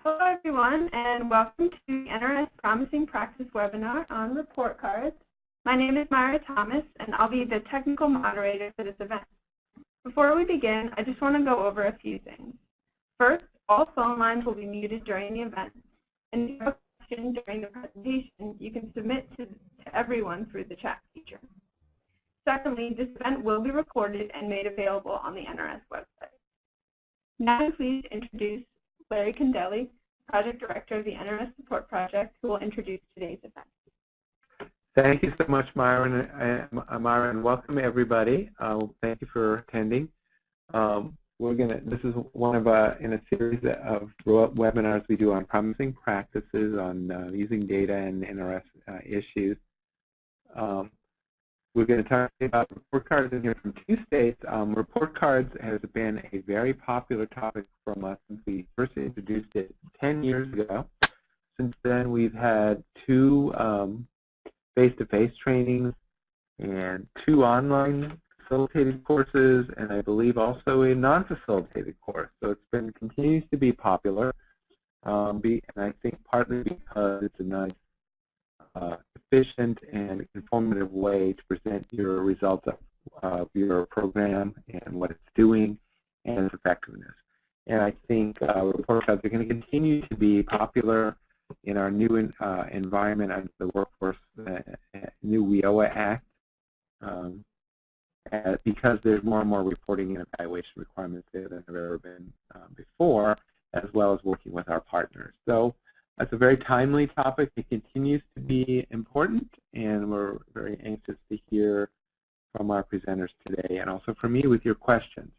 Hello everyone, and welcome to the NRS Promising Practice webinar on report cards. My name is Myra Thomas, and I'll be the technical moderator for this event. Before we begin, I just want to go over a few things. First, all phone lines will be muted during the event, and if you have a question during the presentation, you can submit to everyone through the chat feature. Secondly, this event will be recorded and made available on the NRS website. Now I'm pleased to introduce Larry Condelli, Project Director of the NRS Support Project, who will introduce today's event. Thank you so much, Myra, and welcome everybody. Thank you for attending. This is one of in a series of webinars we do on promising practices on using data and NRS issues. We're going to talk about report cards in here from two states. Report cards has been a very popular topic from us since we first introduced it 10 years ago. Since then, we've had two face-to-face trainings and two online facilitated courses, and I believe also a non-facilitated course. So it's been continues to be popular, and I think partly because it's a nice efficient and informative way to present your results of your program and what it's doing and its effectiveness. And I think report cards are going to continue to be popular in our new environment under the Workforce new WIOA Act because there's more and more reporting and evaluation requirements there than have ever been before, as well as working with our partners. So that's a very timely topic. It continues to be important, and we're very anxious to hear from our presenters today and also from you with your questions.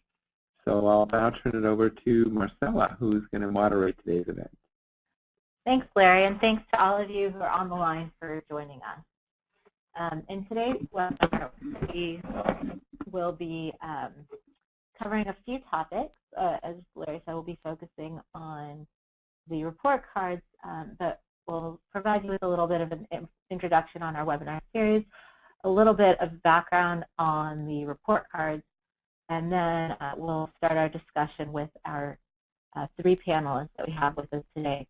So I'll now turn it over to Marcella, who's going to moderate today's event. Thanks, Larry, and thanks to all of you who are on the line for joining us. In today's webinar, we will be covering a few topics. As Larry said, we'll be focusing on the report cards, but we'll provide you with a little bit of an introduction on our webinar series, a little bit of background on the report cards, and then we'll start our discussion with our three panelists that we have with us today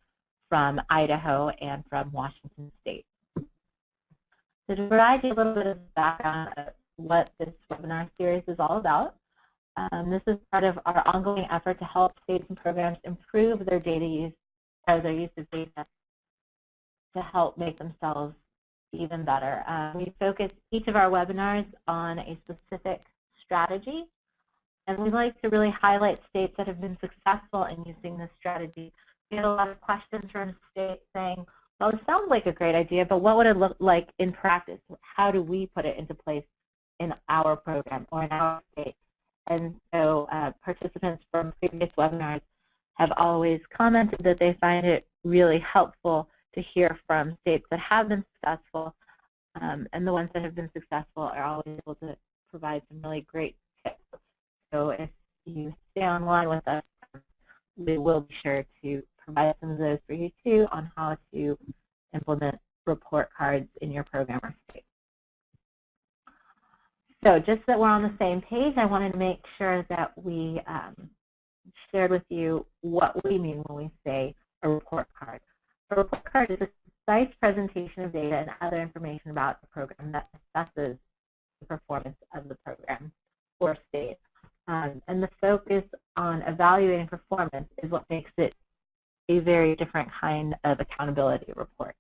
from Idaho and from Washington State. So to provide you a little bit of background of what this webinar series is all about, this is part of our ongoing effort to help states and programs improve their data use or their use of data to help make themselves even better. We focus each of our webinars on a specific strategy, and we like to really highlight states that have been successful in using this strategy. We had a lot of questions from states saying, well, it sounds like a great idea, but what would it look like in practice? How do we put it into place in our program or in our state? And so participants from previous webinars have always commented that they find it really helpful to hear from states that have been successful, and the ones that have been successful are always able to provide some really great tips. So if you stay online with us, we will be sure to provide some of those for you too on how to implement report cards in your program or state. So just so that we're on the same page, I wanted to make sure that we shared with you what we mean when we say a report card. A report card is a concise presentation of data and other information about the program that assesses the performance of the program or state. And the focus on evaluating performance is what makes it a very different kind of accountability report.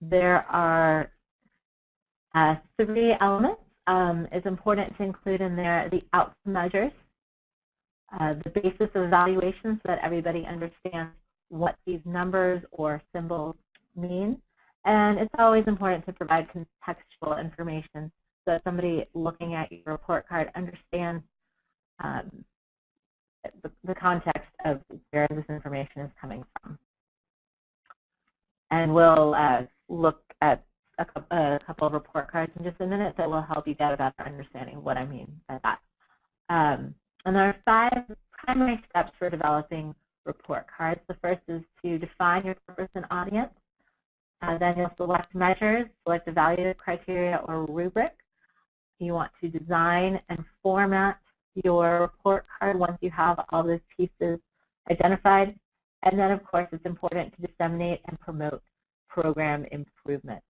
There are three elements. It's important to include in there the outcome measures, the basis of evaluation so that everybody understands what these numbers or symbols mean. And it's always important to provide contextual information so that somebody looking at your report card understands the context of where this information is coming from. And we'll look at a couple of report cards in just a minute that will help you get a better understanding of what I mean by that. And there are 5 primary steps for developing report cards. The first is to define your purpose and audience. Then you'll select measures, select a value criteria or rubric. You want to design and format your report card once you have all those pieces identified. And then, of course, it's important to disseminate and promote program improvement.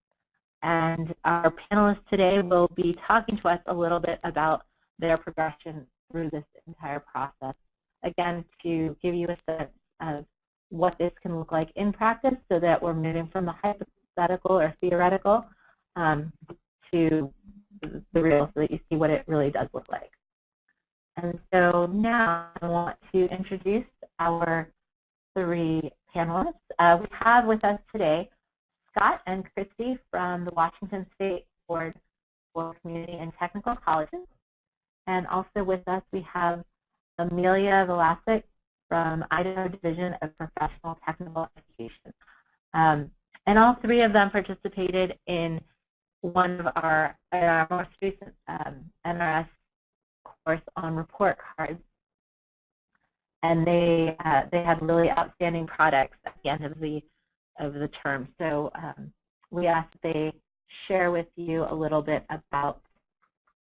And our panelists today will be talking to us a little bit about their progression through this entire process. Again, to give you a sense of what this can look like in practice so that we're moving from the hypothetical or theoretical to the real so that you see what it really does look like. And so now I want to introduce our three panelists. We have with us today Scott and Christy from the Washington State Board for Community and Technical Colleges. And also with us we have Amelia Velasic from Idaho Division of Professional Technical Education. And all three of them participated in one of our most recent NRS course on report cards. And they had really outstanding products at the end of the term. So we asked that they share with you a little bit about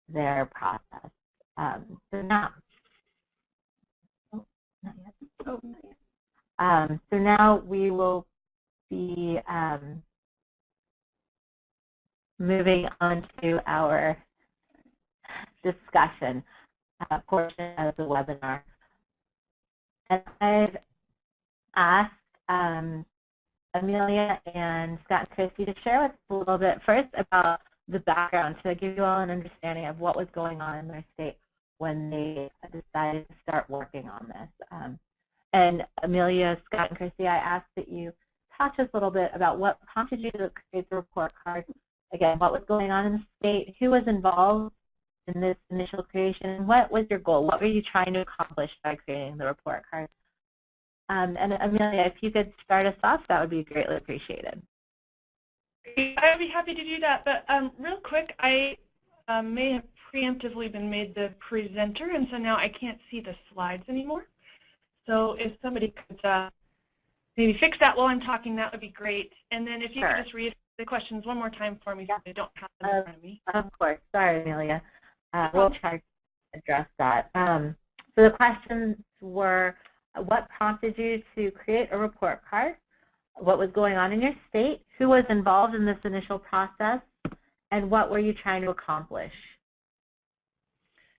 their process. So now, so now we will be moving on to our discussion portion of the webinar. And I've asked Amelia and Scott and Christy to share with us a little bit first about the background to give you all an understanding of what was going on in their state when they decided to start working on this. And Amelia, Scott, and Christy, I asked that you talk to us a little bit about what prompted you to create the report card. Again, what was going on in the state, who was involved in this initial creation, and what was your goal? What were you trying to accomplish by creating the report card? And Amelia, if you could start us off, that would be greatly appreciated. I'd be happy to do that, but real quick, I may have preemptively been made the presenter, and so now I can't see the slides anymore. So if somebody could maybe fix that while I'm talking, that would be great. And then if you could just read the questions one more time for me, so I don't have them in front of me. Of course. Sorry, Amelia. We'll try to address that. So the questions were, what prompted you to create a report card? What was going on in your state? Who was involved in this initial process? And what were you trying to accomplish?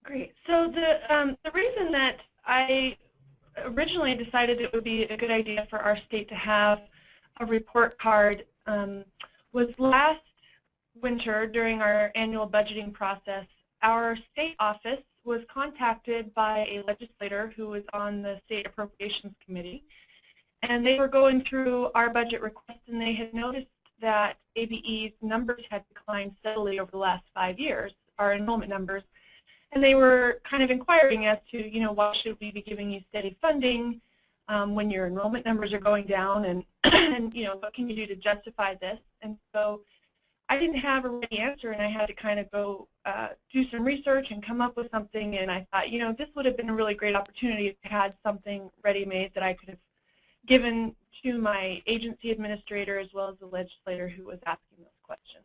Great. So the reason that I originally decided it would be a good idea for our state to have a report card was last winter during our annual budgeting process. Our state office was contacted by a legislator who was on the State Appropriations Committee, and they were going through our budget request, and they had noticed that ABE's numbers had declined steadily over the last 5 years, our enrollment numbers, and they were kind of inquiring as to, you know, why should we be giving you steady funding when your enrollment numbers are going down, and, and you know, what can you do to justify this? And so I didn't have a ready answer, and I had to kind of go do some research and come up with something, and I thought, you know, this would have been a really great opportunity if I had something ready-made that I could have given to my agency administrator as well as the legislator who was asking those questions.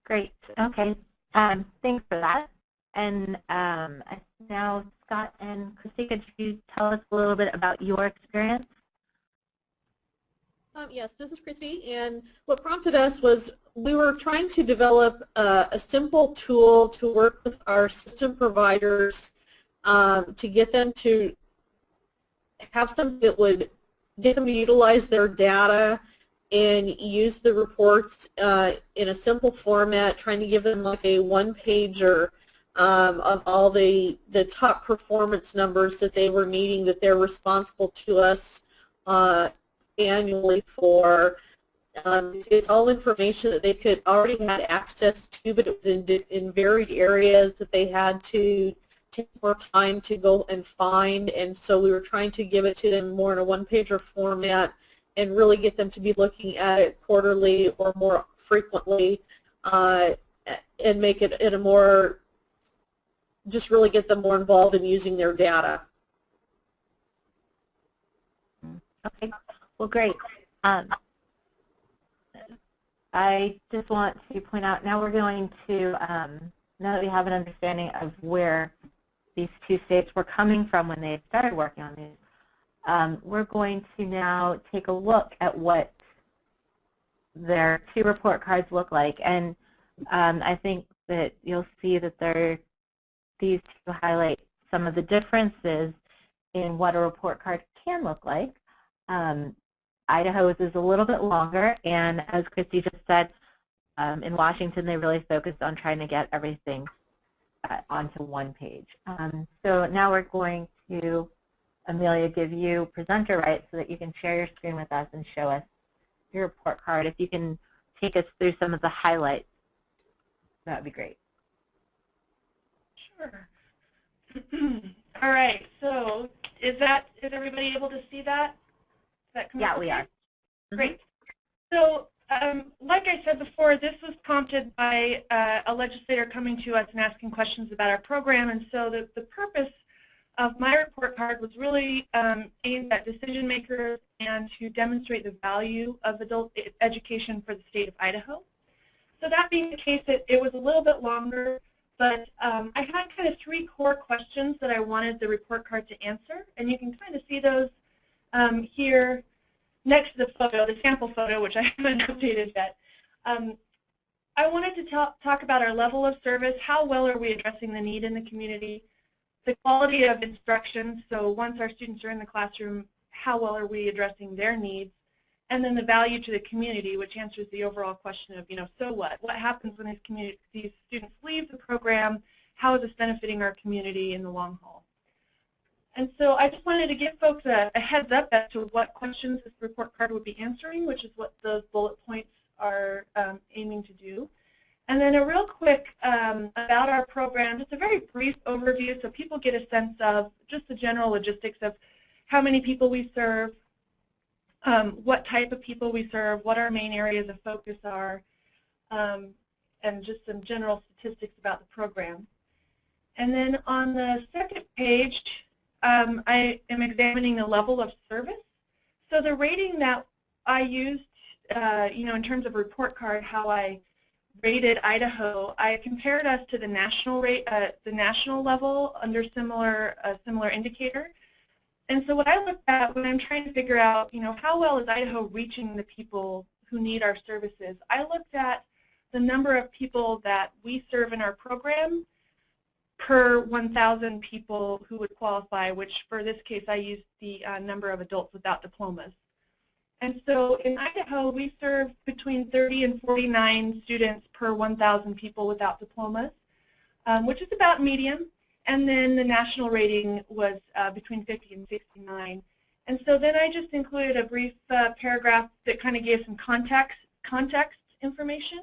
Great. Okay. Thanks for that. And now, Scott and Christy, could you tell us a little bit about your experience? Yes, this is Christy, and what prompted us was we were trying to develop a simple tool to work with our system providers to get them to have something that would get them to utilize their data and use the reports in a simple format, trying to give them like a one-pager of all the top performance numbers that they were meeting, that they're responsible to us annually for. It's all information that they could already had access to, but it was in varied areas that they had to take more time to go and find, and so we were trying to give it to them more in a one-pager format and really get them to be looking at it quarterly or more frequently and make it in a more, just really get them more involved in using their data. Okay, well, great. I just want to point out, now we're going to, now that we have an understanding of where these two states were coming from when they started working on these. We're going to now take a look at what their two report cards look like. And I think that you'll see that these two highlight some of the differences in what a report card can look like. Idaho's is a little bit longer, and as Christy just said, in Washington they really focused on trying to get everything onto one page. So now we're going to, Amelia, give you presenter rights so that you can share your screen with us and show us your report card. If you can take us through some of the highlights, that would be great. Sure. All right. So is everybody able to see that? Yeah, we are. Great. So like I said before, this was prompted by a legislator coming to us and asking questions about our program. And so the purpose of my report card was really aimed at decision makers and to demonstrate the value of adult education for the state of Idaho. So that being the case, it was a little bit longer, but I had kind of three core questions that I wanted the report card to answer. And you can kind of see those here next to the photo, the sample photo, which I haven't updated yet. I wanted to talk about our level of service. How well are we addressing the need in the community? The quality of instruction, so once our students are in the classroom, how well are we addressing their needs? And then the value to the community, which answers the overall question of, so what? What happens when these students leave the program? How is this benefiting our community in the long haul? And so I just wanted to give folks a heads up as to what questions this report card would be answering, which is what those bullet points are aiming to do. And then a real quick about our program, just a very brief overview so people get a sense of just the general logistics of how many people we serve, what type of people we serve, what our main areas of focus are, and just some general statistics about the program. And then on the second page, I am examining the level of service. So the rating that I used, in terms of report card, how I rated Idaho, I compared us to the national level under a similar indicator. And so what I looked at when I'm trying to figure out, how well is Idaho reaching the people who need our services, I looked at the number of people that we serve in our program per 1,000 people who would qualify, which for this case I used the number of adults without diplomas. And so in Idaho, we serve between 30 and 49 students per 1,000 people without diplomas, which is about medium. And then the national rating was between 50 and 69. And so then I just included a brief paragraph that kind of gave some context information.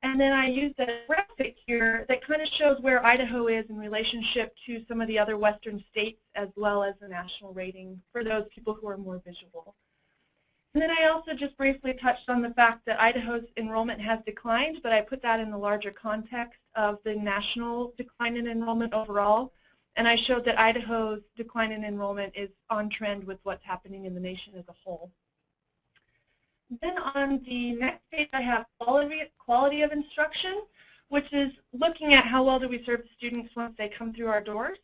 And then I used a graphic here that kind of shows where Idaho is in relationship to some of the other western states, as well as the national rating for those people who are more visual. And then I also just briefly touched on the fact that Idaho's enrollment has declined, but I put that in the larger context of the national decline in enrollment overall. And I showed that Idaho's decline in enrollment is on trend with what's happening in the nation as a whole. Then on the next page, I have quality of instruction, which is looking at how well do we serve the students once they come through our doors.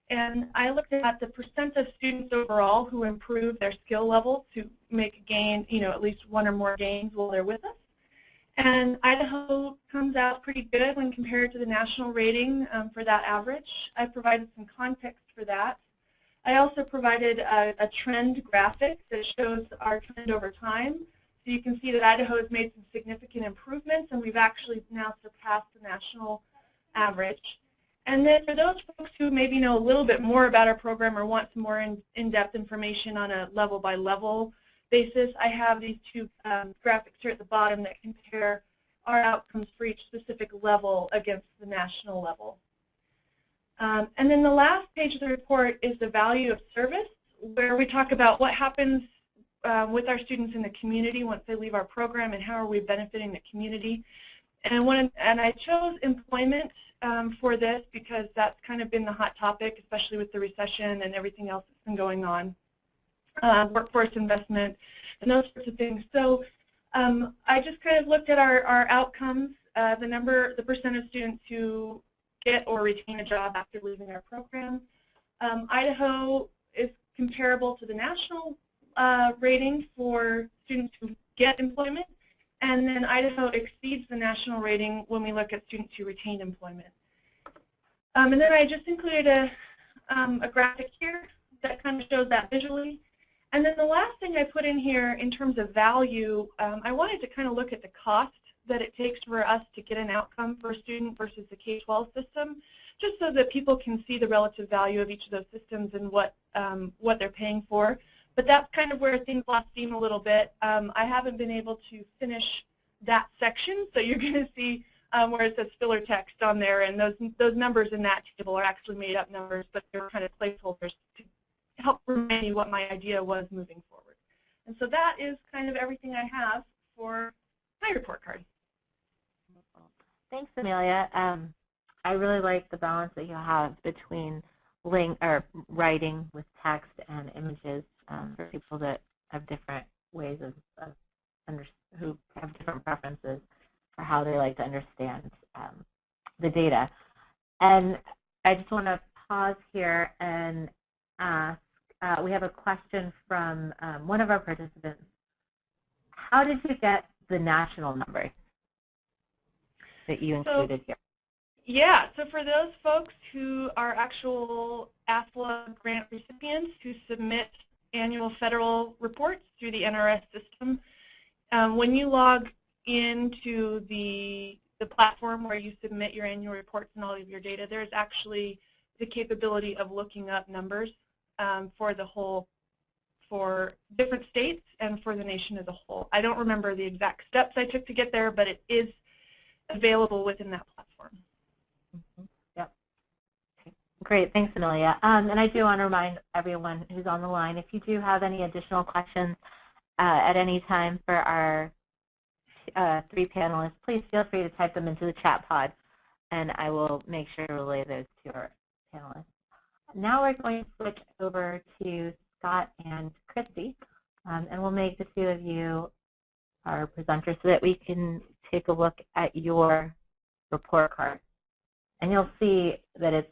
And I looked at the percent of students overall who improve their skill level to make a gain, at least one or more gains while they're with us. And Idaho comes out pretty good when compared to the national rating for that average. I provided some context for that. I also provided a trend graphic that shows our trend over time. So you can see that Idaho has made some significant improvements, and we've actually now surpassed the national average. And then for those folks who maybe know a little bit more about our program or want some more in-depth information on a level-by-level basis, I have these two graphics here at the bottom that compare our outcomes for each specific level against the national level. And then the last page of the report is the value of service, where we talk about what happens with our students in the community once they leave our program and how are we benefiting the community. And I chose employment for this because that's kind of been the hot topic, especially with the recession and everything else that's been going on, workforce investment and those sorts of things. So I just kind of looked at our outcomes, the percent of students who get or retain a job after leaving our program. Idaho is comparable to the national rating for students who get employment, and then Idaho exceeds the national rating when we look at students who retain employment. And then I just included a graphic here that kind of shows that visually. And then the last thing I put in here in terms of value, I wanted to kind of look at the cost that it takes for us to get an outcome for a student versus the K-12 system, just so that people can see the relative value of each of those systems and what they're paying for. But that's kind of where things lost steam a little bit. I haven't been able to finish that section, so you're going to see where it says filler text on there, and those numbers in that table are actually made-up numbers, but they're kind of placeholders to help remind me what my idea was moving forward. And so that is kind of everything I have for my report card. Thanks, Amelia. I really like the balance that you have between writing with text and images for people that have different ways who have different preferences for how they like to understand the data. And I just want to pause here and ask, we have a question from one of our participants. How did you get the national numbers that you included here? Yeah, so for those folks who are actual AFLA grant recipients who submit annual federal reports through the NRS system, when you log into the platform where you submit your annual reports and all of your data, there's actually the capability of looking up numbers for different states and for the nation as a whole. I don't remember the exact steps I took to get there, but it is available within that platform. Mm-hmm. Yep. Okay. Great. Thanks, Amelia. And I do want to remind everyone who's on the line, if you do have any additional questions at any time for our three panelists, please feel free to type them into the chat pod, and I will make sure to relay those to our panelists. Now we're going to switch over to Scott and Christy, and we'll make the two of you our presenters so that we can take a look at your report card. And you'll see that it's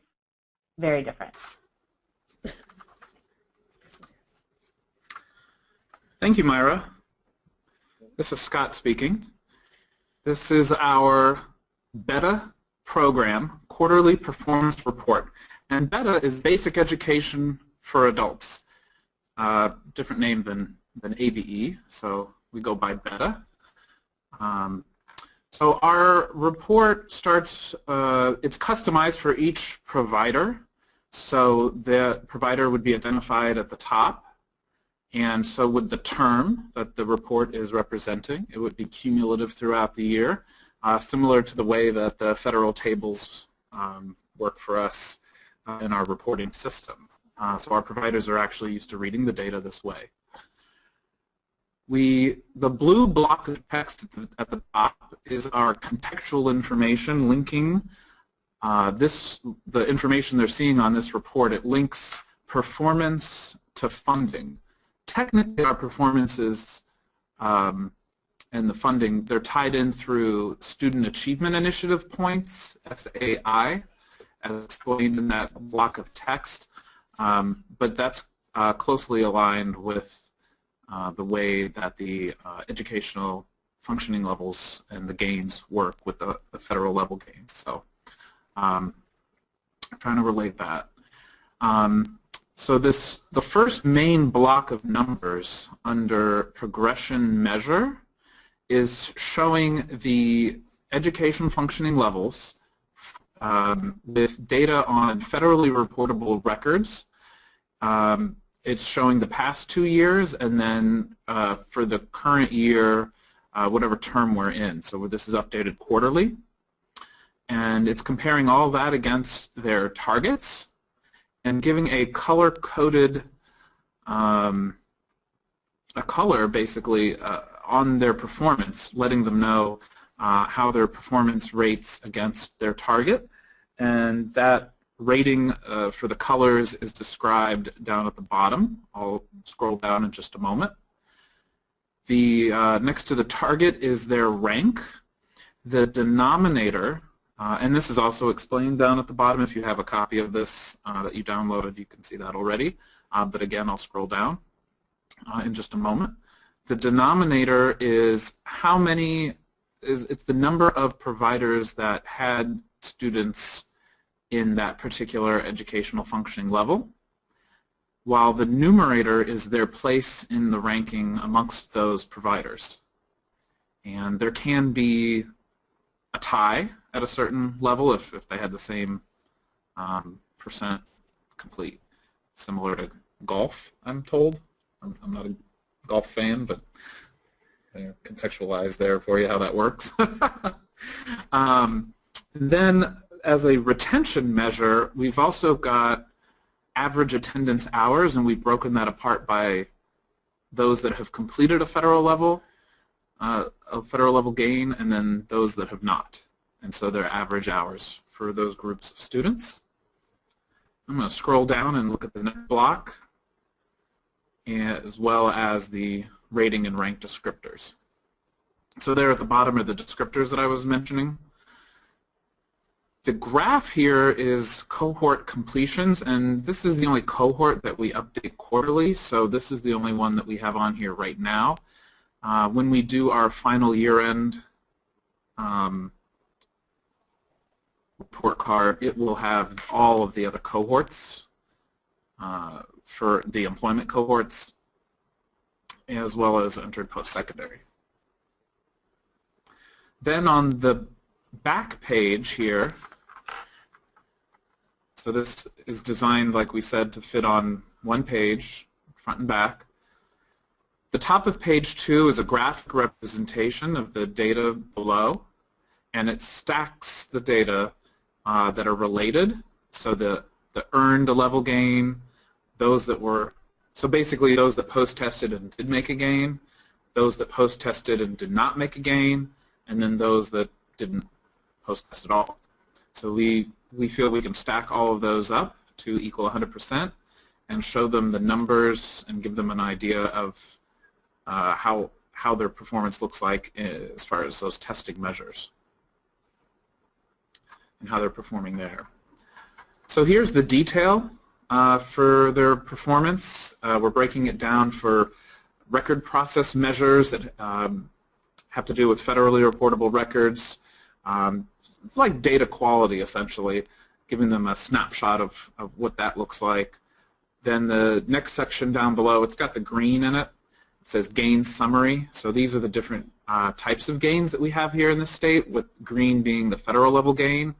very different. Thank you, Myra. This is Scott speaking. This is our BETA program, Quarterly Performance Report. And BETA is Basic Education for Adults. Different name than ABE, so we go by BETA. So our report starts, it's customized for each provider. So the provider would be identified at the top. And so would the term that the report is representing. It would be cumulative throughout the year, similar to the way that the federal tables work for us in our reporting system. So our providers are actually used to reading the data this way. The blue block of text at the top is our contextual information linking the information they're seeing on this report. It links performance to funding. Technically, our performances and the funding, they're tied in through Student Achievement Initiative points, SAI, as explained in that block of text. But that's closely aligned with the way that the educational functioning levels and the gains work with the federal level gains. So I'm trying to relate that. So the first main block of numbers under progression measure is showing the education functioning levels with data on federally reportable records. It's showing the past 2 years, and then for the current year, whatever term we're in. So this is updated quarterly. And it's comparing all that against their targets and giving a color-coded, a color basically on their performance, letting them know how their performance rates against their target. And that rating for the colors is described down at the bottom. I'll scroll down in just a moment. The next to the target is their rank. The denominator And this is also explained down at the bottom. If you have a copy of this that you downloaded, you can see that already. But again, I'll scroll down in just a moment. The denominator is how many, it's the number of providers that had students in that particular educational functioning level, while the numerator is their place in the ranking amongst those providers. And there can be a tie at a certain level if they had the same percent complete, similar to golf, I'm told. I'm not a golf fan, but they're contextualized there for you how that works. Then as a retention measure, we've also got average attendance hours, and we've broken that apart by those that have completed a federal level gain, and then those that have not. And so they're average hours for those groups of students. I'm going to scroll down and look at the next block, as well as the rating and rank descriptors. So there at the bottom are the descriptors that I was mentioning. The graph here is cohort completions, and this is the only cohort that we update quarterly, so this is the only one that we have on here right now. When we do our final year-end report card, it will have all of the other cohorts for the employment cohorts, as well as entered post-secondary. Then on the back page here, so this is designed, like we said, to fit on one page, front and back. The top of page 2 is a graphic representation of the data below, and it stacks the data that are related. So the earned level gain, those that were, so basically those that post-tested and did make a gain, those that post-tested and did not make a gain, and then those that didn't post-test at all. So we feel we can stack all of those up to equal 100% and show them the numbers and give them an idea of how their performance looks like as far as those testing measures and how they're performing there. So here's the detail for their performance. We're breaking it down for record process measures that have to do with federally reportable records, like data quality essentially, giving them a snapshot of what that looks like. Then the next section down below, it's got the green in it. It says gain summary. So these are the different types of gains that we have here in the state, with green being the federal level gain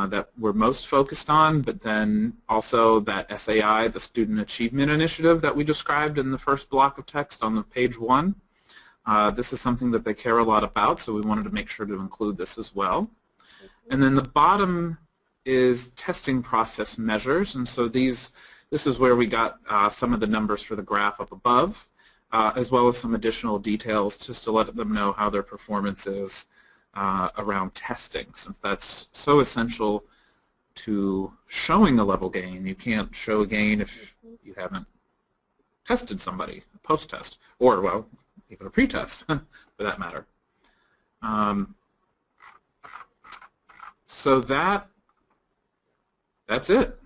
that we're most focused on, but then also that SAI, the Student Achievement Initiative that we described in the first block of text on the page 1. This is something that they care a lot about, so we wanted to make sure to include this as well. And then the bottom is testing process measures, and so this is where we got some of the numbers for the graph up above, as well as some additional details just to let them know how their performance is around testing, since that's so essential to showing the level gain. You can't show a gain if you haven't tested somebody, post-test, or, well, even a pre-test, for that matter. So that's it.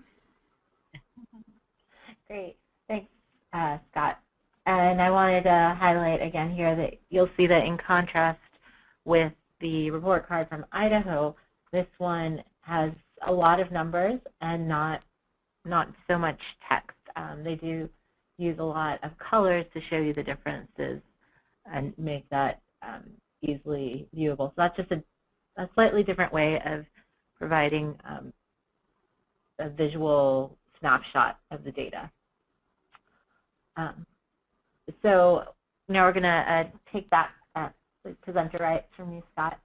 Great. Thanks, Scott. And I wanted to highlight again here that you'll see that in contrast with the report card from Idaho, this one has a lot of numbers and not so much text. They do use a lot of colors to show you the differences and make that easily viewable. So that's just a slightly different way of providing a visual snapshot of the data. So now we're going to take that presenter rights from you, Scott,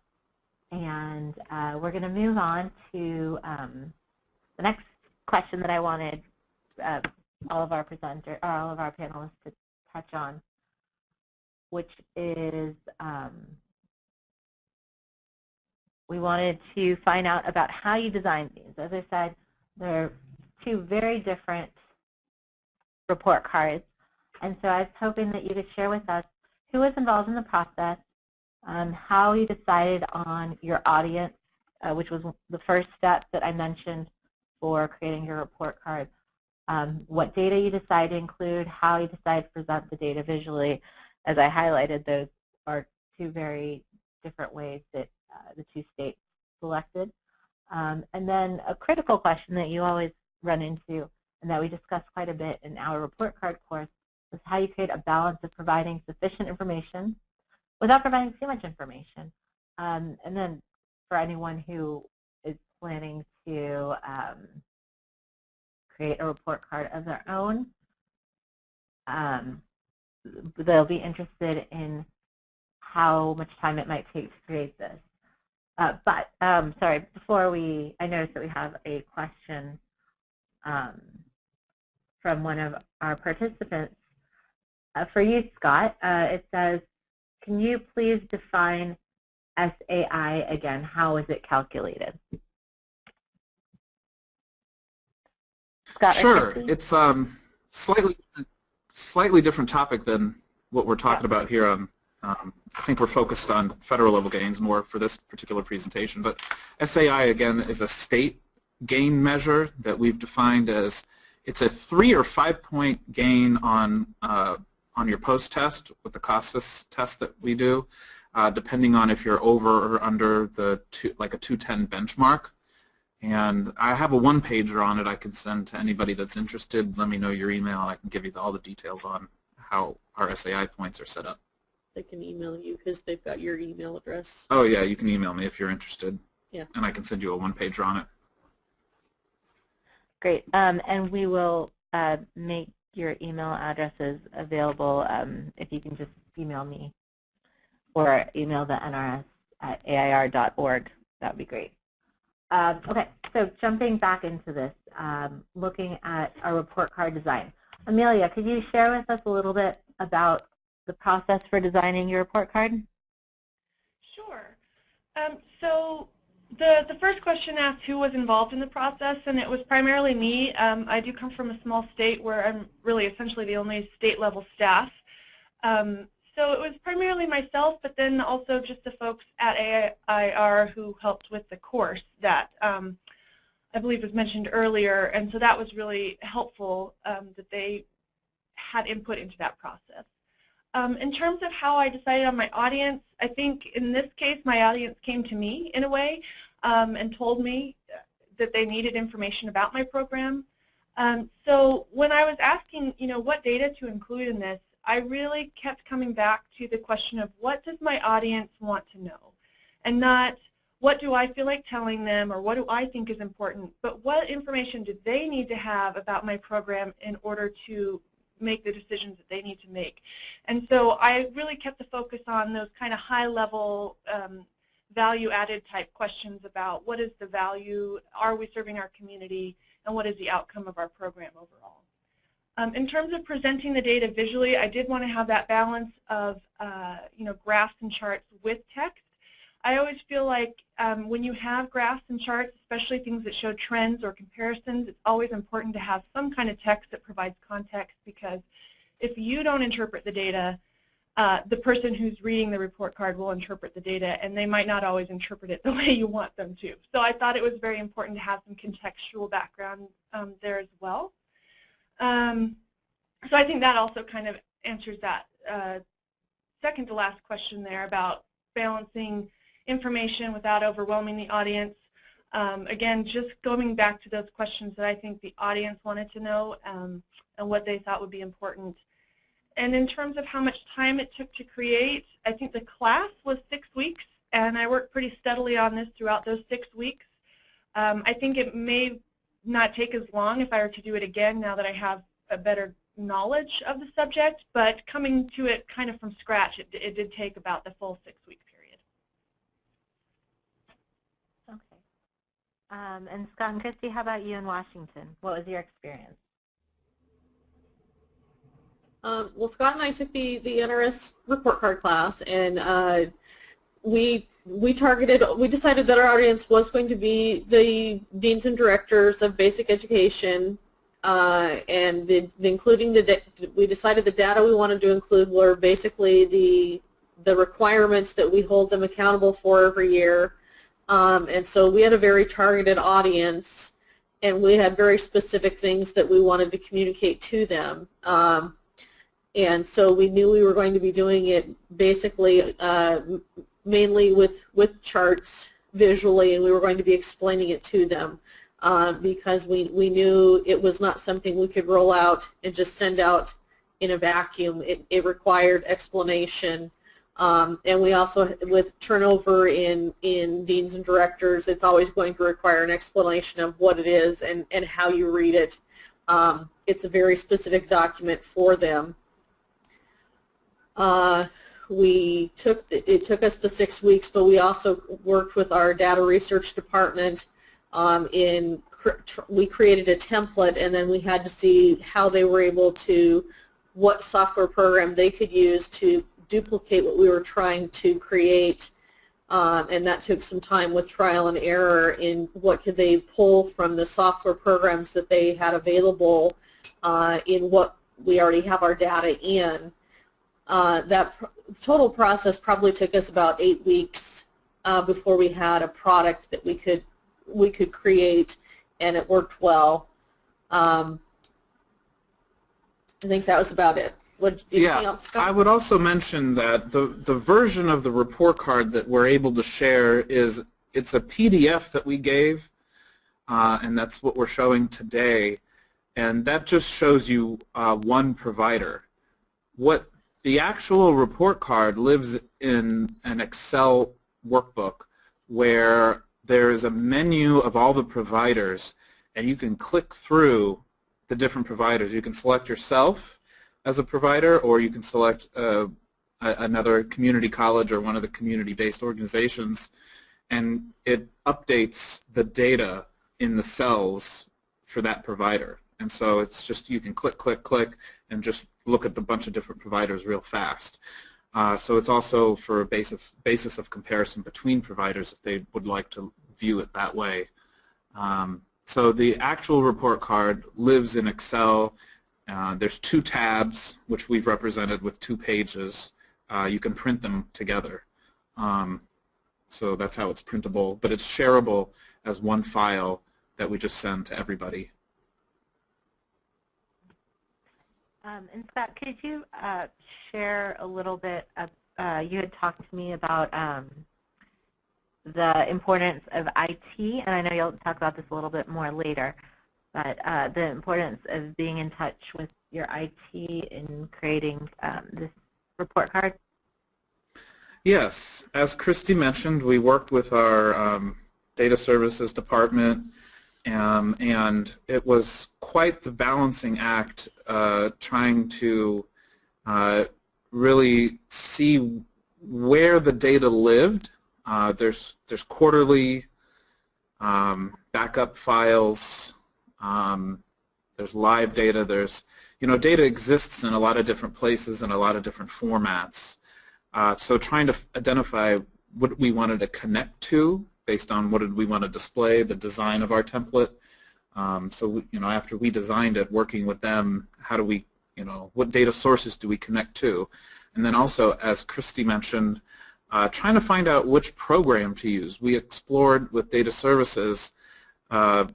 and we're going to move on to the next question that I wanted all of our panelists to touch on, which is we wanted to find out about how you design these. As I said, they're two very different report cards, and so I was hoping that you could share with us who was involved in the process, how you decided on your audience which was the first step that I mentioned for creating your report card. What data you decide to include, how you decide to present the data visually. As I highlighted, those are two very different ways that the two states selected. And then a critical question that you always run into and that we discuss quite a bit in our report card course is how you create a balance of providing sufficient information without providing too much information. And then for anyone who is planning to create a report card of their own, they'll be interested in how much time it might take to create this. Sorry, before I noticed that we have a question from one of our participants. For you, Scott, it says, can you please define SAI again? How is it calculated? Scott, sure. It's slightly different topic than what we're talking about here on. I think we're focused on federal level gains more for this particular presentation, but SAI again is a state gain measure that we've defined as it's a 3 or 5 point gain on your post-test with the COSTIS test that we do, depending on if you're over or under the like a 210 benchmark. And I have a one-pager on it I can send to anybody that's interested. Let me know your email, and I can give you all the details on how our SAI points are set up. They can email you because they've got your email address. Oh, yeah, you can email me if you're interested. Yeah. And I can send you a one-pager on it. Great. And we will make your email addresses available if you can just email me or email the NRS at air.org. That would be great. Okay, so jumping back into this, looking at our report card design. Amelia, could you share with us a little bit about the process for designing your report card? Sure. So the first question asked who was involved in the process, and it was primarily me. I do come from a small state where I'm really essentially the only state-level staff. So it was primarily myself, but then also just the folks at AIR who helped with the course that I believe was mentioned earlier, and so that was really helpful that they had input into that process. In terms of how I decided on my audience, I think in this case my audience came to me in a way and told me that they needed information about my program. So when I was asking, what data to include in this, I really kept coming back to the question of what does my audience want to know, and not what do I feel like telling them or what do I think is important, but what information do they need to have about my program in order to make the decisions that they need to make. And so I really kept the focus on those kind of high-level value-added type questions about what is the value, are we serving our community, and what is the outcome of our program overall. In terms of presenting the data visually, I did want to have that balance of graphs and charts with text. I always feel like when you have graphs and charts, especially things that show trends or comparisons, it's always important to have some kind of text that provides context, because if you don't interpret the data, the person who's reading the report card will interpret the data, and they might not always interpret it the way you want them to. So I thought it was very important to have some contextual background there as well. So I think that also kind of answers that second to last question there about balancing information without overwhelming the audience. Again, just going back to those questions that I think the audience wanted to know and what they thought would be important. And in terms of how much time it took to create, I think the class was 6 weeks, and I worked pretty steadily on this throughout those 6 weeks. I think it may not take as long if I were to do it again now that I have a better knowledge of the subject, but coming to it kind of from scratch, it did take about the full 6-week period. Okay. And Scott and Christy, how about you in Washington? What was your experience? Well, Scott and I took the NRS report card class, and we decided that our audience was going to be the deans and directors of basic education, and we decided the data we wanted to include were basically the requirements that we hold them accountable for every year, And so we had a very targeted audience, and we had very specific things that we wanted to communicate to them. And so we knew we were going to be doing it basically mainly with charts visually, and we were going to be explaining it to them because we knew it was not something we could roll out and just send out in a vacuum. It required explanation. And we also, with turnover in deans and directors, it's always going to require an explanation of what it is and how you read it. It's a very specific document for them. It took us the 6 weeks, but we also worked with our data research department. We created a template, and then we had to see how they were able to, what software program they could use to duplicate what we were trying to create, and that took some time with trial and error in what could they pull from the software programs that they had available in what we already have our data in. That total process probably took us about 8 weeks before we had a product that we could create, and it worked well. I think that was about it. Yeah, else, Scott? I would also mention that the version of the report card that we're able to share it's a PDF that we gave, and that's what we're showing today, and that just shows you one provider. What the actual report card lives in an Excel workbook where there's a menu of all the providers, and you can click through the different providers. You can select yourself as a provider, or you can select another community college or one of the community-based organizations, and it updates the data in the cells for that provider. And so it's just, you can click, click, click, and just look at a bunch of different providers real fast. So it's also for a basis of comparison between providers if they would like to view it that way. So the actual report card lives in Excel. There's 2 tabs, which we've represented with 2 pages. You can print them together. So that's how it's printable, but it's shareable as one file that we just send to everybody. And Scott, could you share a little bit of, you had talked to me about the importance of IT, and I know you'll talk about this a little bit more later, but the importance of being in touch with your IT in creating this report card? Yes. As Christy mentioned, we worked with our data services department, and it was quite the balancing act trying to really see where the data lived. There's quarterly backup files. There's live data. There's, data exists in a lot of different places and a lot of different formats. So trying to identify what we wanted to connect to based on what did we want to display, the design of our template. So after we designed it, working with them, how do we, what data sources do we connect to? And then also, as Christy mentioned, trying to find out which program to use. We explored with data services, what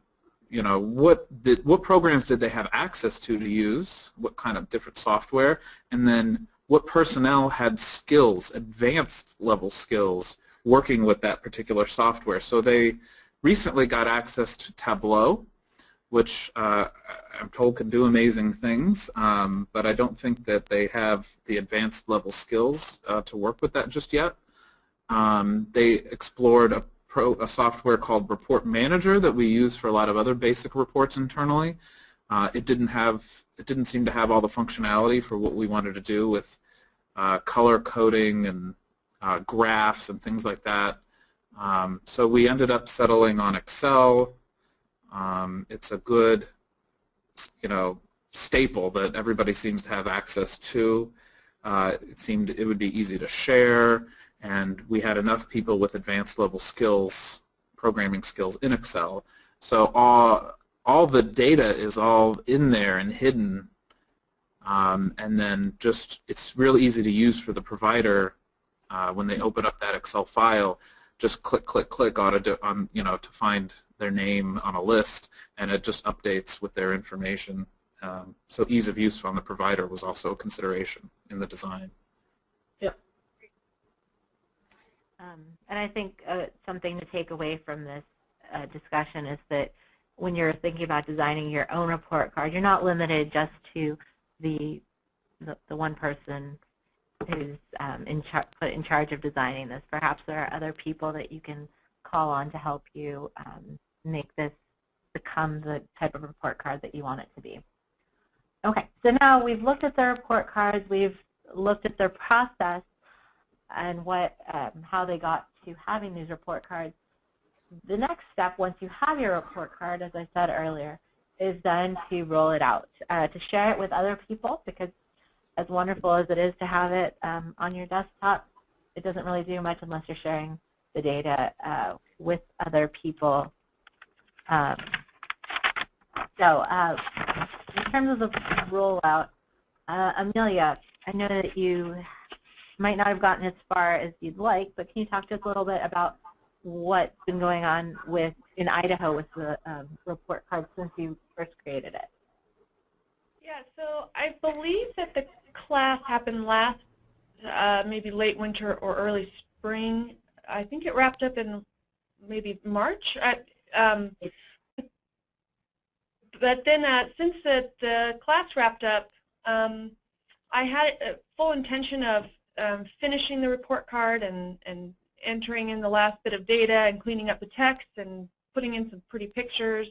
programs did they have access to use, what kind of different software, and then what personnel had skills, advanced level skills, working with that particular software. So they recently got access to Tableau, which I'm told can do amazing things, but I don't think that they have the advanced level skills to work with that just yet. They explored a software called Report Manager that we use for a lot of other basic reports internally. It didn't seem to have all the functionality for what we wanted to do with color coding and graphs and things like that. So we ended up settling on Excel. It's a good, staple that everybody seems to have access to. It seemed it would be easy to share, and we had enough people with advanced level skills, programming skills in Excel. So all the data is all in there and hidden, and then just it's real easy to use for the provider when they open up that Excel file, just click on to find their name on a list, and it just updates with their information. So ease of use on the provider was also a consideration in the design. Yep. And I think something to take away from this discussion is that when you're thinking about designing your own report card, you're not limited just to the one person who's put in charge of designing this. Perhaps there are other people that you can call on to help you make this become the type of report card that you want it to be. Okay, so now we've looked at the report cards, we've looked at their process and how they got to having these report cards. The next step, once you have your report card, as I said earlier, is then to roll it out, to share it with other people, because as wonderful as it is to have it on your desktop, it doesn't really do much unless you're sharing the data with other people. In terms of the rollout, Amelia, I know that you might not have gotten as far as you'd like, but can you talk to us a little bit about what's been going on in Idaho with the report card since you first created it? Yeah, so I believe that the class happened last maybe late winter or early spring. I think it wrapped up in maybe March. But then since the class wrapped up, I had a full intention of finishing the report card and entering in the last bit of data and cleaning up the text and putting in some pretty pictures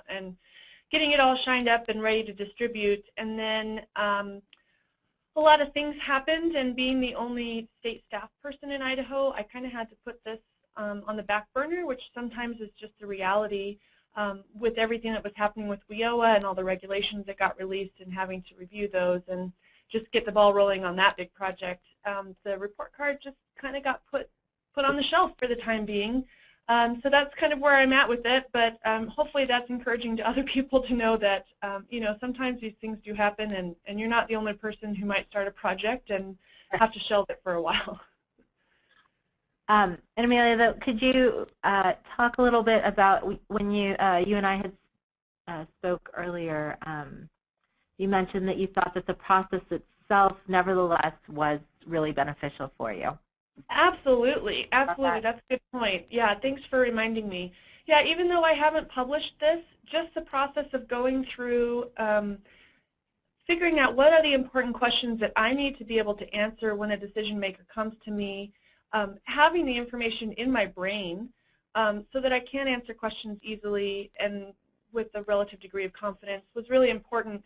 and getting it all shined up and ready to distribute. And then a lot of things happened, and being the only state staff person in Idaho, I kind of had to put this on the back burner, which sometimes is just a reality with everything that was happening with WIOA and all the regulations that got released and having to review those and just get the ball rolling on that big project. The report card just kind of got put on the shelf for the time being. So that's kind of where I'm at with it, but hopefully that's encouraging to other people to know that sometimes these things do happen, and you're not the only person who might start a project and have to shelve it for a while. And Amelia, could you talk a little bit about when you and I had spoke earlier, you mentioned that you thought that the process itself nevertheless was really beneficial for you. Absolutely, absolutely. That's a good point. Yeah, thanks for reminding me. Yeah, even though I haven't published this, just the process of going through figuring out what are the important questions that I need to be able to answer when a decision maker comes to me, having the information in my brain so that I can answer questions easily and with a relative degree of confidence was really important.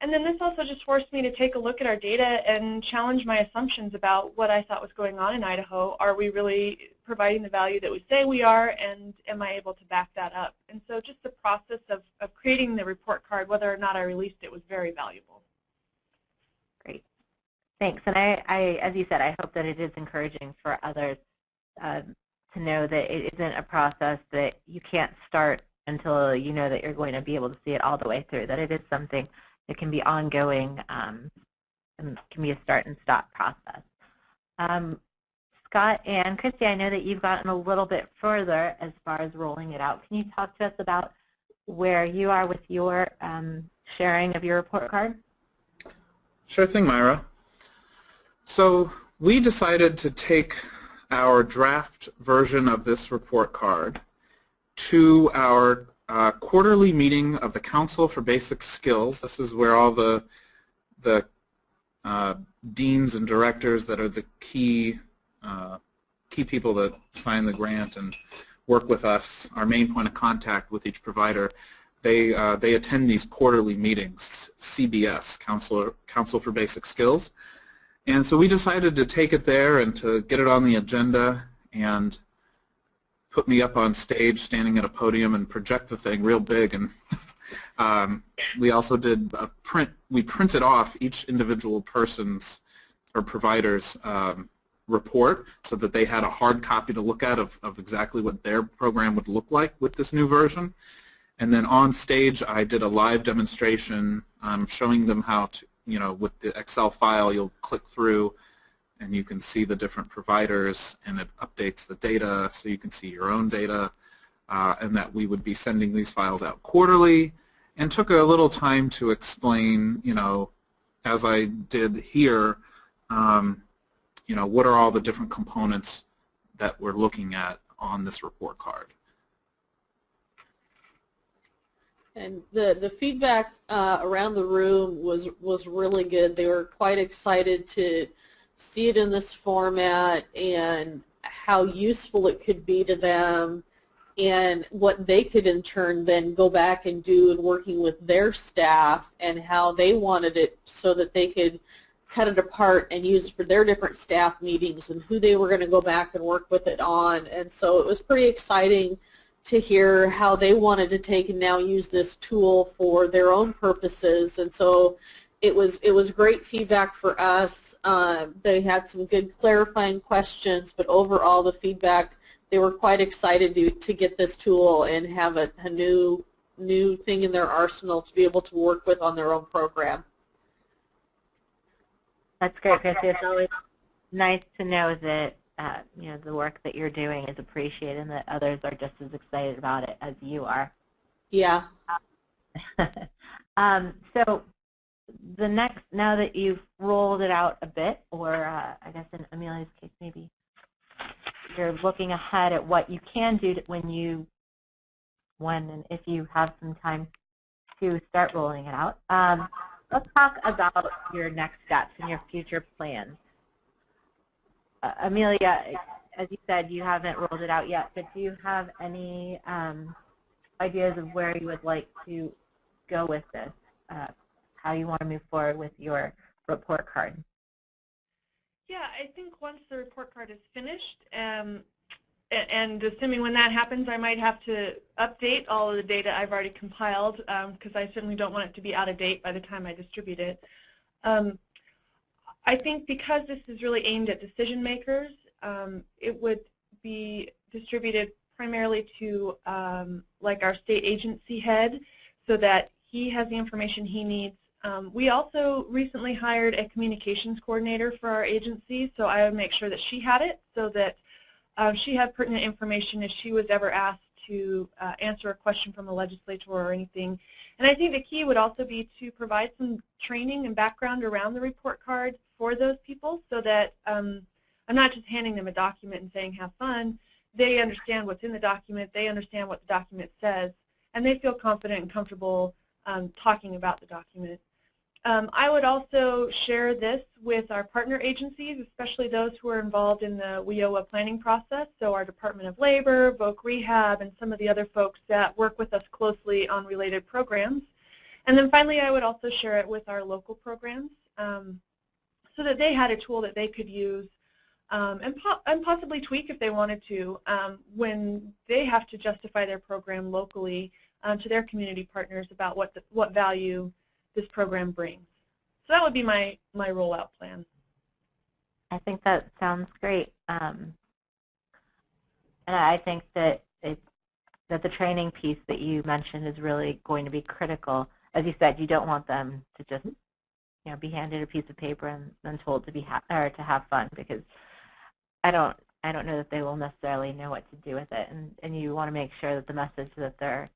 And then this also just forced me to take a look at our data and challenge my assumptions about what I thought was going on in Idaho. Are we really providing the value that we say we are, and am I able to back that up? And so just the process of creating the report card, whether or not I released it, was very valuable. Great. Thanks. And I, as you said, I hope that it is encouraging for others to know that it isn't a process that you can't start until you know that you're going to be able to see it all the way through, that it is something that can be ongoing and can be a start and stop process. Scott and Christy, I know that you've gotten a little bit further as far as rolling it out. Can you talk to us about where you are with your sharing of your report card? Sure thing, Myra. So we decided to take our draft version of this report card to our quarterly meeting of the Council for Basic Skills. This is where all the deans and directors that are the key people that sign the grant and work with us, our main point of contact with each provider, they attend these quarterly meetings, CBS, Council for Basic Skills. And so we decided to take it there and to get it on the agenda and put me up on stage standing at a podium and project the thing real big. And we also did a print. We printed off each individual person's or provider's report so that they had a hard copy to look at of exactly what their program would look like with this new version. And then on stage I did a live demonstration showing them how to, with the Excel file you'll click through and you can see the different providers, and it updates the data so you can see your own data, and that we would be sending these files out quarterly, and took a little time to explain, as I did here, what are all the different components that we're looking at on this report card. And the feedback around the room was really good. They were quite excited to see it in this format and how useful it could be to them, and what they could in turn then go back and do in working with their staff, and how they wanted it so that they could cut it apart and use it for their different staff meetings and who they were going to go back and work with it on. And so it was pretty exciting to hear how they wanted to take and now use this tool for their own purposes. And so it was great feedback for us. They had some good clarifying questions, but overall the feedback, they were quite excited to get this tool and have a new thing in their arsenal to be able to work with on their own program. That's great, Christy. It's always nice to know that the work that you're doing is appreciated and that others are just as excited about it as you are. Yeah. So the next, now that you've rolled it out a bit, or I guess in Amelia's case maybe you're looking ahead at what you can do when and if you have some time to start rolling it out. Let's talk about your next steps and your future plans. Amelia, as you said, you haven't rolled it out yet, but do you have any ideas of where you would like to go with this, how you want to move forward with your report card? Yeah, I think once the report card is finished, and assuming when that happens, I might have to update all of the data I've already compiled, because I certainly don't want it to be out of date by the time I distribute it. I think because this is really aimed at decision makers, it would be distributed primarily to like our state agency head, so that he has the information he needs. We also recently hired a communications coordinator for our agency, so I would make sure that she had it, so that she had pertinent information if she was ever asked to answer a question from a legislator or anything. And I think the key would also be to provide some training and background around the report card for those people, so that I'm not just handing them a document and saying have fun. They understand what's in the document, they understand what the document says, and they feel confident and comfortable talking about the document. I would also share this with our partner agencies, especially those who are involved in the WIOA planning process, so our Department of Labor, Voc Rehab, and some of the other folks that work with us closely on related programs. And then finally, I would also share it with our local programs, so that they had a tool that they could use and possibly tweak if they wanted to when they have to justify their program locally to their community partners about what value this program brings. So that would be my rollout plan. I think that sounds great. And I think that the training piece that you mentioned is really going to be critical. As you said, you don't want them to just be handed a piece of paper and then told to have fun, because I don't know that they will necessarily know what to do with it. And you want to make sure that the message that they're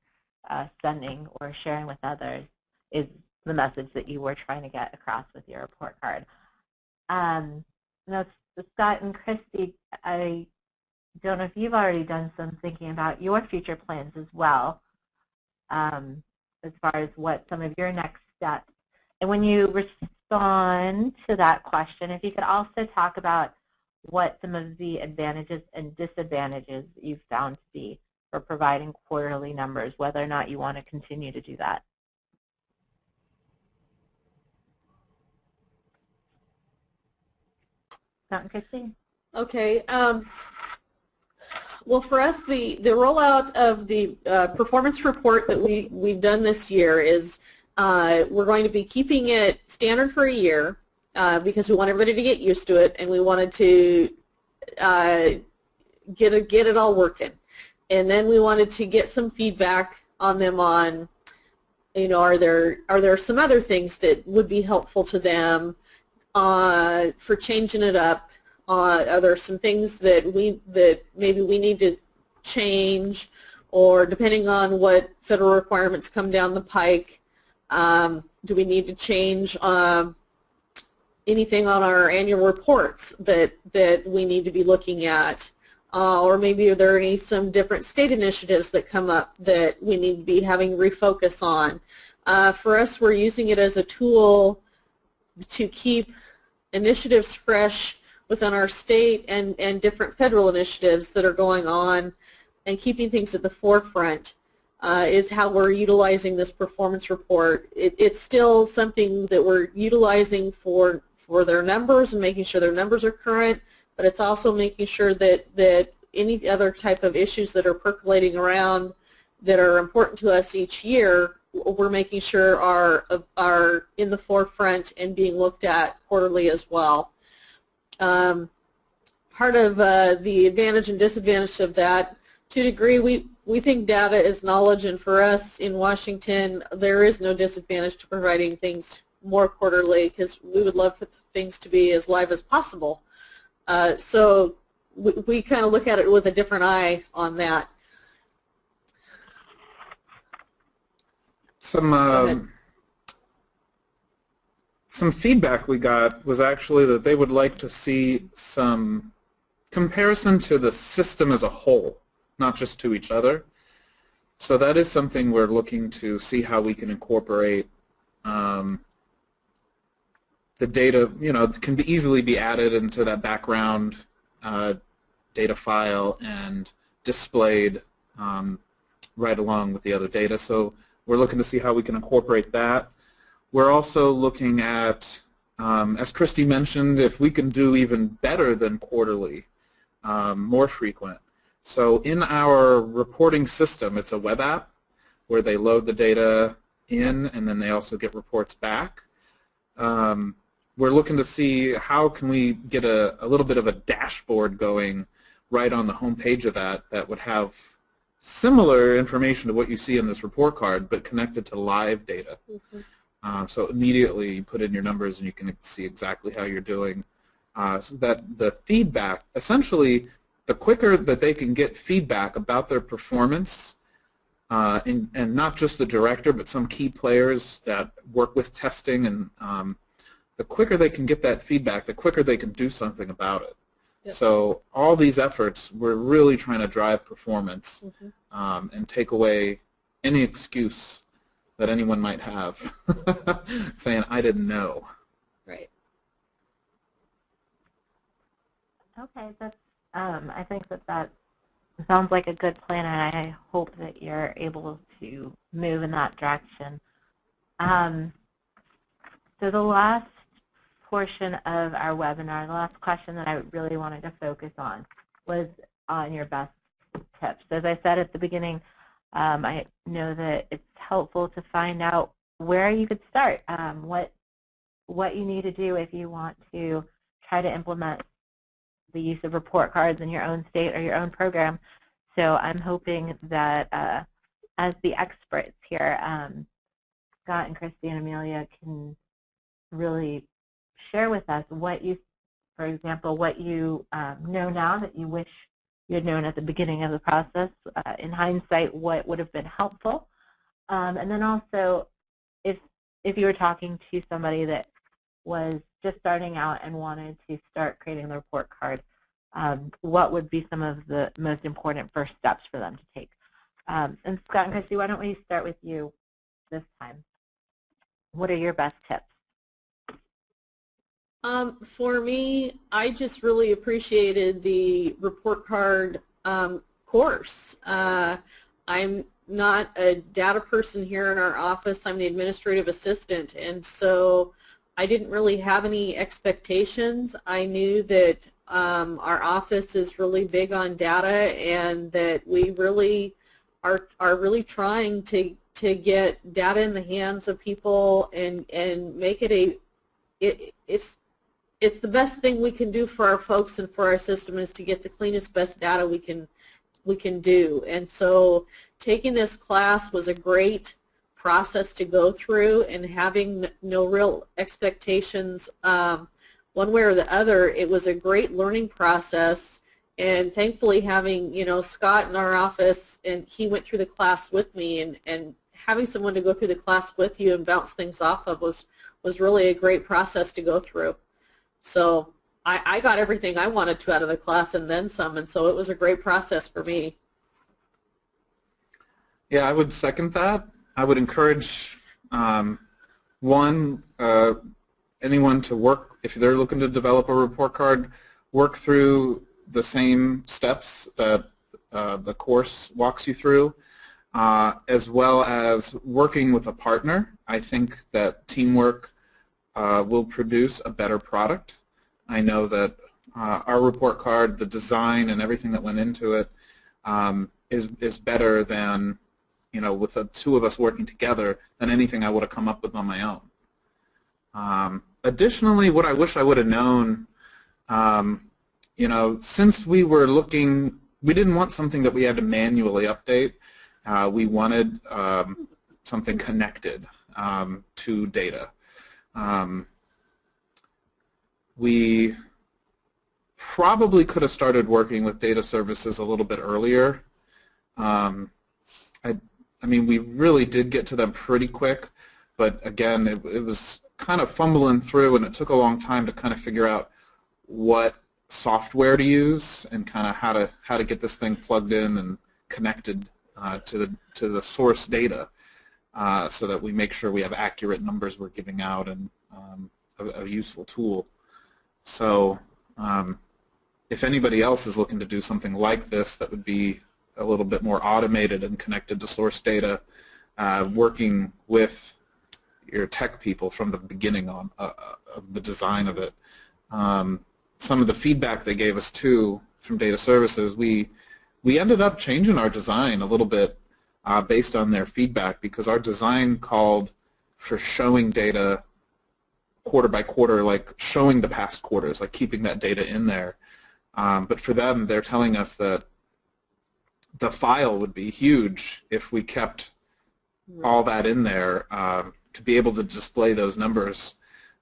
sending or sharing with others is the message that you were trying to get across with your report card. Now, Scott and Christy, I don't know if you've already done some thinking about your future plans as well, as far as what some of your next steps. And when you respond to that question, if you could also talk about what some of the advantages and disadvantages you've found to be for providing quarterly numbers, whether or not you want to continue to do that. Christine? Okay. Well, for us, the rollout of the performance report that we've done this year is we're going to be keeping it standard for a year because we want everybody to get used to it, and we wanted to get it all working. And then we wanted to get some feedback on them on, are there some other things that would be helpful to them for changing it up? Are there some things that maybe we need to change, or depending on what federal requirements come down the pike, do we need to change anything on our annual reports that we need to be looking at? Or maybe are there some different state initiatives that come up that we need to be having refocus on? For us, we're using it as a tool to keep initiatives fresh within our state and different federal initiatives that are going on, and keeping things at the forefront is how we're utilizing this performance report. It's still something that we're utilizing for their numbers and making sure their numbers are current, but it's also making sure that any other type of issues that are percolating around that are important to us each year, we're making sure are in the forefront and being looked at quarterly as well. Part of the advantage and disadvantage of that, to a degree, we think data is knowledge, and for us in Washington, there is no disadvantage to providing things more quarterly, because we would love for things to be as live as possible. So we kind of look at it with a different eye on that. Some feedback we got was actually that they would like to see some comparison to the system as a whole, not just to each other. So that is something we're looking to see how we can incorporate. The data, can easily be added into that background data file and displayed right along with the other data. So we're looking to see how we can incorporate that. We're also looking at, as Christy mentioned, if we can do even better than quarterly, more frequent. So in our reporting system, it's a web app where they load the data in and then they also get reports back. We're looking to see how can we get a little bit of a dashboard going right on the home page of that would have similar information to what you see in this report card, but connected to live data. Mm-hmm. So immediately you put in your numbers and you can see exactly how you're doing. So that the feedback, essentially, the quicker that they can get feedback about their performance, and not just the director, but some key players that work with testing, and the quicker they can get that feedback, the quicker they can do something about it. Yep. So all these efforts, we're really trying to drive performance, mm-hmm. And take away any excuse that anyone might have saying, I didn't know. Right. Okay, that's, I think that sounds like a good plan, and I hope that you're able to move in that direction. So the last portion of our webinar, the last question that I really wanted to focus on was on your best tips. As I said at the beginning, I know that it's helpful to find out where you could start, what you need to do if you want to try to implement the use of report cards in your own state or your own program. So I'm hoping that as the experts here, Scott and Christy and Amelia can really share with us what you, for example, what you know now that you wish you had known at the beginning of the process. In hindsight, what would have been helpful. And then also, if you were talking to somebody that was just starting out and wanted to start creating the report card, what would be some of the most important first steps for them to take? And Scott and Christy, why don't we start with you this time? What are your best tips? For me, I just really appreciated the report card course. I'm not a data person here in our office. I'm the administrative assistant, and so I didn't really have any expectations. I knew that our office is really big on data, and that we really are really trying to get data in the hands of people and make it it's the best thing we can do for our folks and for our system, is to get the cleanest, best data we can do. And so taking this class was a great process to go through, and having no real expectations one way or the other, it was a great learning process. And thankfully having, Scott in our office, and he went through the class with me, and having someone to go through the class with you and bounce things off of was really a great process to go through. So I got everything I wanted to out of the class and then some, and so it was a great process for me. Yeah, I would second that. I would encourage anyone to work, if they're looking to develop a report card, work through the same steps that the course walks you through, as well as working with a partner. I think that teamwork will produce a better product. I know that our report card, the design and everything that went into it, is better than, with the two of us working together, than anything I would have come up with on my own. Additionally, what I wish I would have known, since we were looking, we didn't want something that we had to manually update. We wanted something connected to data. We probably could have started working with data services a little bit earlier. I mean, we really did get to them pretty quick, but again, it was kind of fumbling through, and it took a long time to kind of figure out what software to use and kind of how to get this thing plugged in and connected to the source data, so that we make sure we have accurate numbers we're giving out and a useful tool. So if anybody else is looking to do something like this that would be a little bit more automated and connected to source data, working with your tech people from the beginning on of the design of it. Some of the feedback they gave us too from data services, we ended up changing our design a little bit based on their feedback, because our design called for showing data quarter by quarter, like showing the past quarters, like keeping that data in there. But for them, they're telling us that the file would be huge if we kept all that in there to be able to display those numbers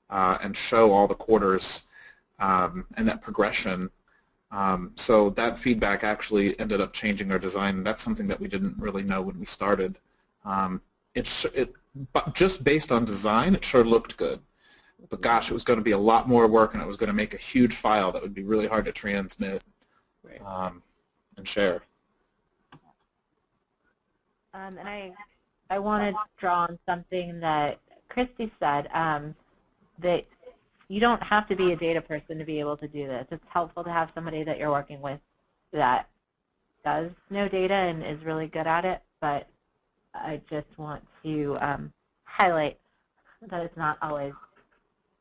and show all the quarters and that progression. So that feedback actually ended up changing our design. That's something that we didn't really know when we started. But just based on design, it sure looked good. But gosh, it was going to be a lot more work, and it was going to make a huge file that would be really hard to transmit and share. And I want to draw on something that Christy said, that you don't have to be a data person to be able to do this. It's helpful to have somebody that you're working with that does know data and is really good at it, but I just want to highlight that it's not always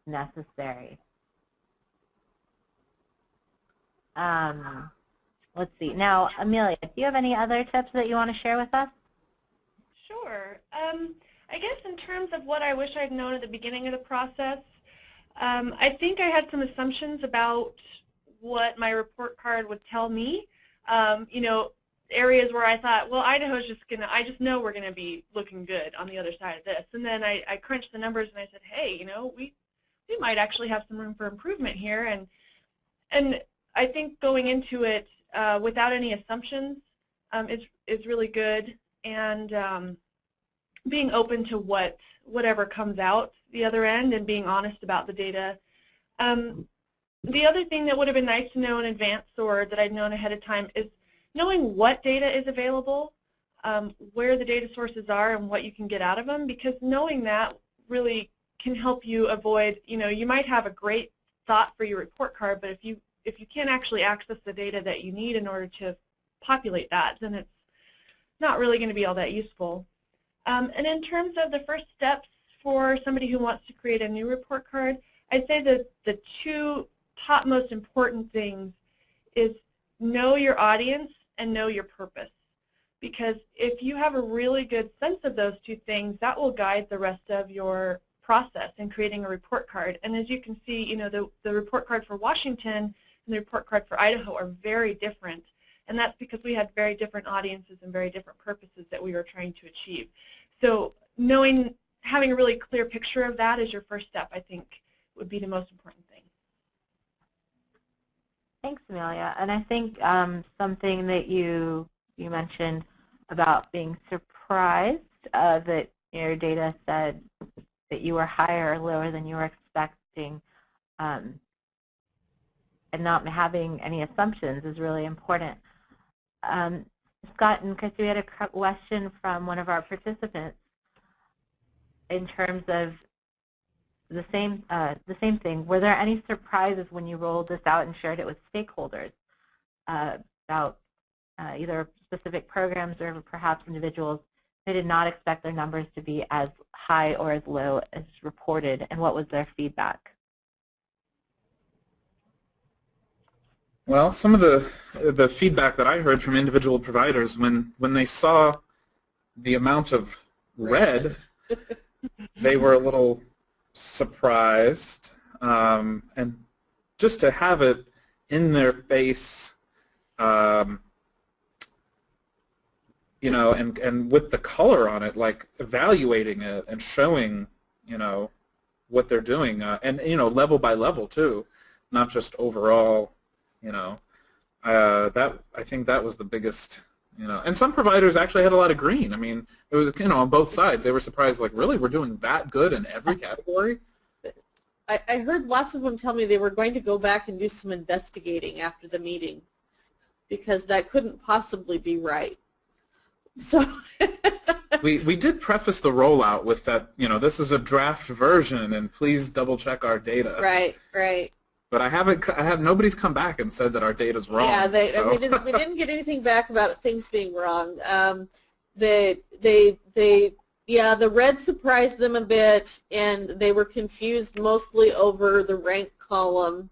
necessary. Let's see. Now, Amelia, do you have any other tips that you want to share with us? Sure. I guess in terms of what I wish I'd known at the beginning of the process, I think I had some assumptions about what my report card would tell me. Areas where I thought, well, Idaho's I just know we're gonna be looking good on the other side of this. And then I crunched the numbers and I said, hey, we might actually have some room for improvement here. And I think going into it without any assumptions is really good. And being open to whatever comes out the other end and being honest about the data. The other thing that would have been nice to know in advance, or that I'd known ahead of time, is knowing what data is available, where the data sources are, and what you can get out of them, because knowing that really can help you avoid, you might have a great thought for your report card, but if you can't actually access the data that you need in order to populate that, then it's not really going to be all that useful. And in terms of the first steps for somebody who wants to create a new report card, I'd say that the two top most important things is know your audience and know your purpose. Because if you have a really good sense of those two things, that will guide the rest of your process in creating a report card. And as you can see, the report card for Washington and the report card for Idaho are very different. And that's because we had very different audiences and very different purposes that we were trying to achieve. So having a really clear picture of that as your first step, I think, would be the most important thing. Thanks, Amelia. And I think something that you mentioned about being surprised that your data said that you were higher or lower than you were expecting, and not having any assumptions is really important. Scott and Christy, we had a question from one of our participants in terms of the same thing. Were there any surprises when you rolled this out and shared it with stakeholders about either specific programs or perhaps individuals who did not expect their numbers to be as high or as low as reported, and what was their feedback? Well, some of the feedback that I heard from individual providers when they saw the amount of red, they were a little surprised, and just to have it in their face, you know, and with the color on it, like evaluating it and showing, you know, what they're doing, and you know, level by level too, not just overall. You know, that I think that was the biggest, you know, and some providers actually had a lot of green. I mean, it was, you know, on both sides. They were surprised, like, really, we're doing that good in every category? I heard lots of them tell me they were going to go back and do some investigating after the meeting because that couldn't possibly be right. So we did preface the rollout with that, you know, this is a draft version and please double check our data. Right, right. But nobody's come back and said that our data's wrong. Yeah, so. we didn't get anything back about things being wrong. The red surprised them a bit, and they were confused mostly over the rank column,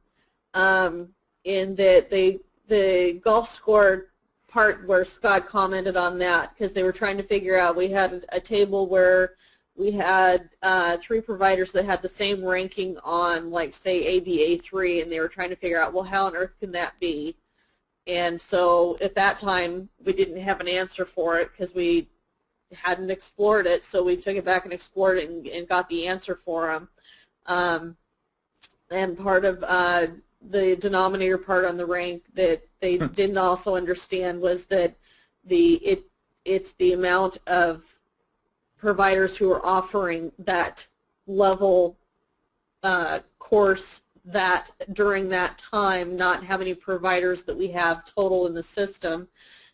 in that the golf score part where Scott commented on that, because they were trying to figure out, we had a table where we had 3 providers that had the same ranking on, like, say, ABA3, and they were trying to figure out, well, how on earth can that be? And so at that time, we didn't have an answer for it because we hadn't explored it, so we took it back and explored it and got the answer for them. And part of the denominator part on the rank that they didn't also understand was that it's the amount of providers who are offering that level course that during that time, not how many providers that we have total in the system,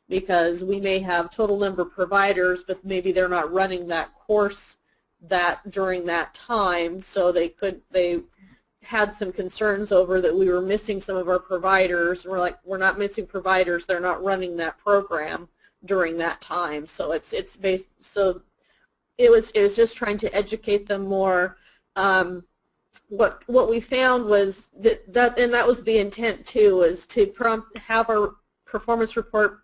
because we may have total number of providers, but maybe they're not running that course that during that time, so they had some concerns over that we were missing some of our providers. We're like, we're not missing providers, they're not running that program during that time. So it's based, so it was just trying to educate them more. What we found was that and that was the intent too, was to have our performance report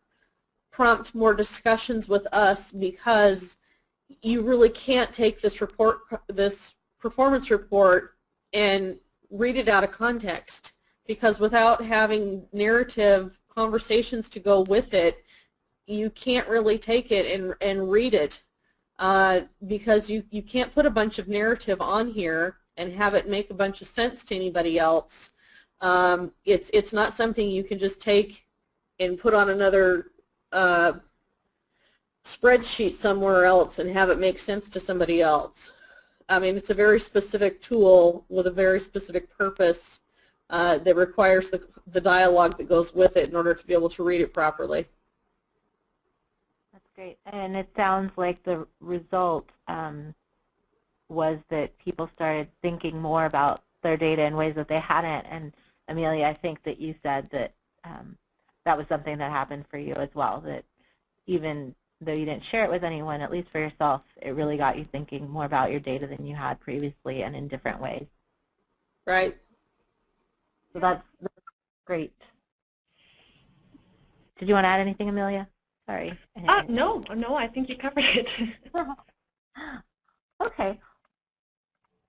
prompt more discussions with us, because you really can't take this performance report and read it out of context, because without having narrative conversations to go with it, you can't really take it and read it, because you can't put a bunch of narrative on here and have it make a bunch of sense to anybody else. It's not something you can just take and put on another spreadsheet somewhere else and have it make sense to somebody else. I mean, it's a very specific tool with a very specific purpose that requires the dialogue that goes with it in order to be able to read it properly. That's great. And it sounds like the result was that people started thinking more about their data in ways that they hadn't. And Amelia, I think that you said that that was something that happened for you as well, that even though you didn't share it with anyone, at least for yourself, it really got you thinking more about your data than you had previously and in different ways. Right. So that's great. Did you want to add anything, Amelia? Sorry. No, I think you covered it. Okay.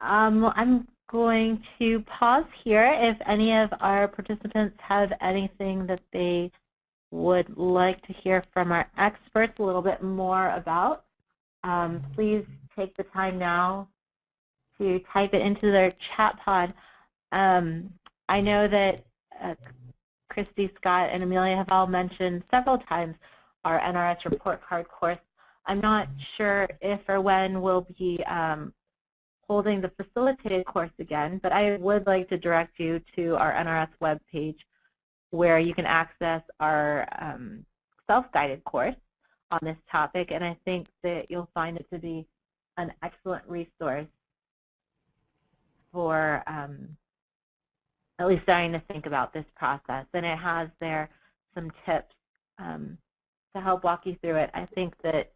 I'm going to pause here. If any of our participants have anything that they would like to hear from our experts a little bit more about, please take the time now to type it into their chat pod. I know that Christy, Scott, and Amelia have all mentioned several times our NRS report card course. I'm not sure if or when we'll be holding the facilitated course again, but I would like to direct you to our NRS webpage where you can access our self-guided course on this topic, and I think that you'll find it to be an excellent resource for at least starting to think about this process. And it has there some tips to help walk you through it. I think that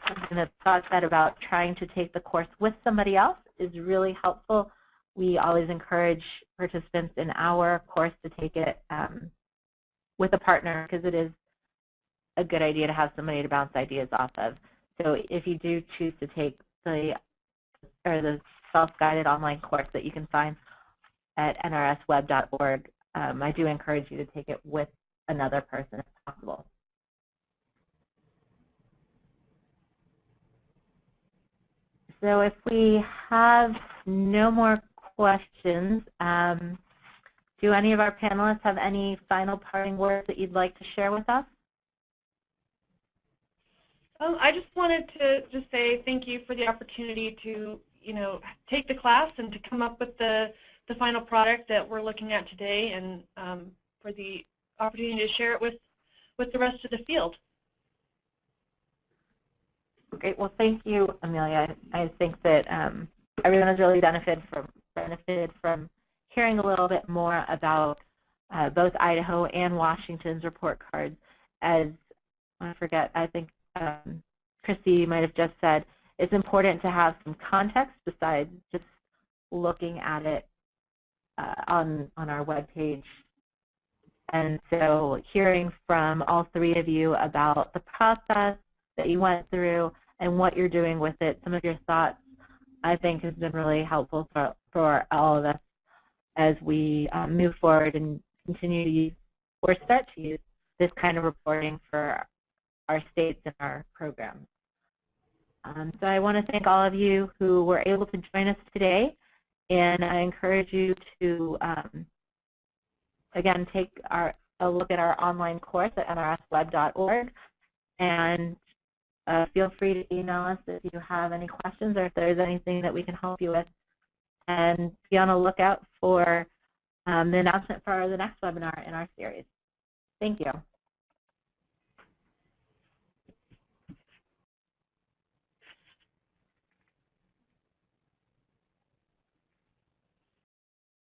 something that Scott said about trying to take the course with somebody else is really helpful. We always encourage participants in our course to take it with a partner because it is a good idea to have somebody to bounce ideas off of. So if you do choose to take the self-guided online course that you can find at nrsweb.org, I do encourage you to take it with another person if possible. So if we have no more questions, do any of our panelists have any final parting words that you'd like to share with us? I just wanted to just say thank you for the opportunity to, take the class and to come up with the final product that we're looking at today, and for the opportunity to share it with the rest of the field. Great. Well, thank you, Amelia. I think that everyone has really benefited from hearing a little bit more about both Idaho and Washington's report cards. As I think Christy might have just said, it's important to have some context besides just looking at it on our webpage. And so hearing from all three of you about the process that you went through and what you're doing with it, some of your thoughts, I think has been really helpful for all of us as we move forward and continue to use or start to use this kind of reporting for our states and our programs. So I want to thank all of you who were able to join us today, and I encourage you to, again, take a look at our online course at nrsweb.org, and feel free to email us if you have any questions or if there's anything that we can help you with, and be on the lookout for the announcement for the next webinar in our series. Thank you.